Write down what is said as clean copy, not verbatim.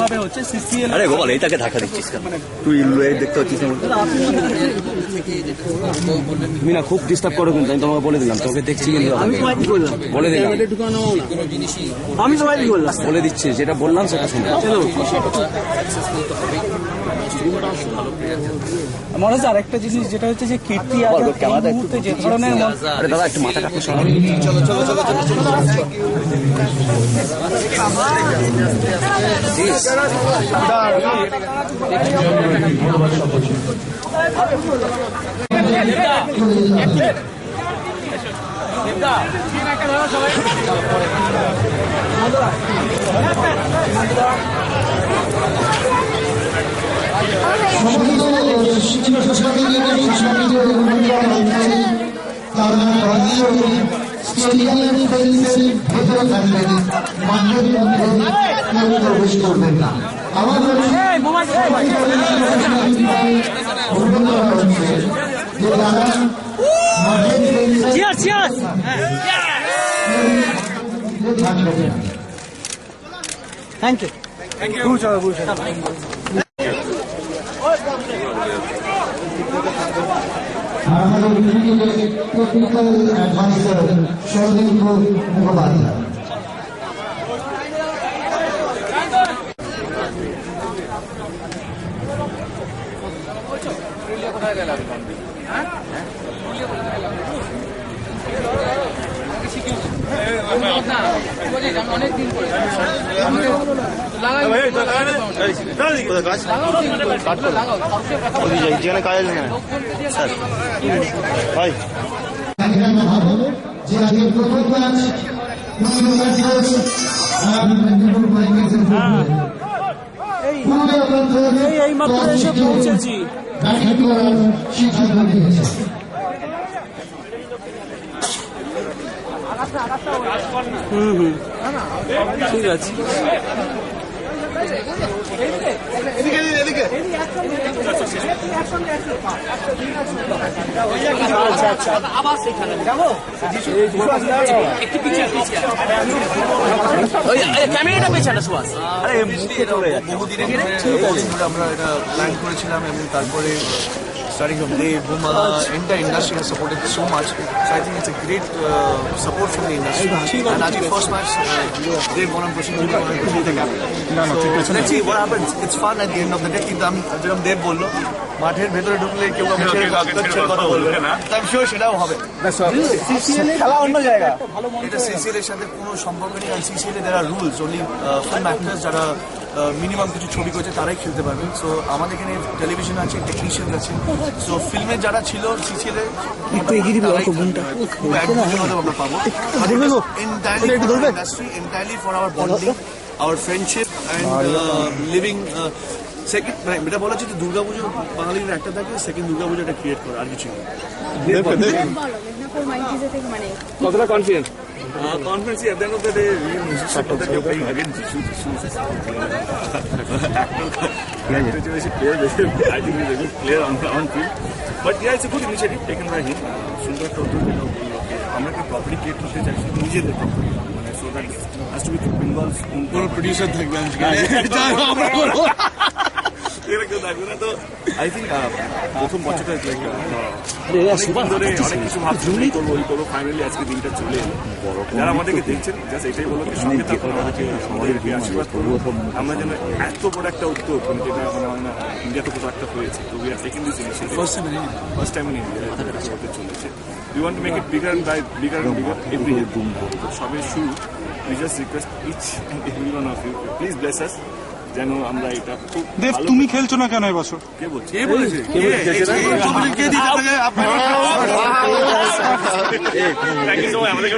ভাবে হচ্ছে সিসিএল। আরে গোপাল এটাকে ধাক্কা দিচ্ছিস কেন? তুই দেখতে পাচ্ছিস তুমি না খুব ডিস্টার্ব করো, কিন্তু আমি তোমাকে বলে দিলাম, তোকে দেখছি কিন্তু বলে দিলাম, আমি সবাই বললাম বলে দিচ্ছি, যেটা বললাম সেটা শুনে। মনে হচ্ছে আরেকটা জিনিস যেটা হচ্ছে যে কীর্তি আজাদ এই মুহূর্তে যে ধরনের আরে দাদা একটু মাথা কাটতে শোনো। প্রবেশ করবেন না। আমাদের থ্যাংক ইউ। আমাদের টেকনিক্যাল অ্যাডভাইজার সৌরদীপ মুখোপাধ্যায়। যেখানে কাজ আছে না স্যার ভাই যে আজকে প্রথম কাজ এই মাত্র এসে পৌঁছেছি। সিদ্ধান্ত নিয়েছে। ঠিক আছে। ক্যামেরাটা পেছাটা সুভাষ। আরে মুখে চলে যাচ্ছে। আমরা এটা প্ল্যান করেছিলাম এবং তারপরে starting from day Bhuma, entire industry has supported so much. So I think it's a great support from the industry. And as the first match, Dave Bonham pushing the captain. So let's see what happens. It's fun at the end of the day. কিন্তু আমি যেরকম দেব বললো, মাঠের ভেতরে ঢুকলে কেউ কথা বলবে না, I'm sure সেটাও হবে। খেলা অন্য জায়গা। এটা সিসিএল এর সাথে কোনো সম্পর্ক নেই। আর সিসিএল এ যারা রুলস অনলি ফিল্ম অ্যাক্টার্স যারা মিনিমাম কিছু ছবি করছে তারাই খেলতে পারবে। সো আমাদের এখানে টেলিভিশন আছে, টেকনিশিয়ান আছে। সো ফিল্মে যারা ছিল সিসিএল এ আমরা পাবো ইন্টারলি entirely for our bonding, our friendship and living. Second এটা বলা হচ্ছে যে দুর্গাপুজো বাঙালির একটা থাকে, সেকেন্ড দুর্গাপুজো এটা ক্রিয়েট করে, আর কিছু না। কতটা confident? Conference at the end of the day, that you're playing against Jishu. I think he's a good player on field. But yeah, it's a good initiative taken by him. সুন্দর একটা উদ্যোগ আমরা একটা property create করতে চাইছি নিজেদের property, মানে so that has to be involve. কোনো প্রডিউসার থাকবে তো আই থিঙ্ক প্রথম বছরটা অনেক কিছু ভাবছি করবো ওই করবো, ফাইনালি আজকে দিনটা চলে এলো। যারা আমাদেরকে দেখছেন জাস্ট এটাই বলো সঙ্গে থাকুন, আমাদেরকে আশীর্বাদ করবো আমরা যেন এত বড় একটা উদ্যোগ, যেটা মানে ইন্ডিয়াতে কোথাও একটা হয়েছে। তো we are taking this initiative first time in India হতে চলেছে। We want to make it bigger and bigger every year. সবে শুরু। We just request each and every one of you please bless us যেন আমরা এটা খুব। দেব তুমি খেলছো না কেন এবছর? কে বলছে? কে বলেছে? Thank you so much. আমাদের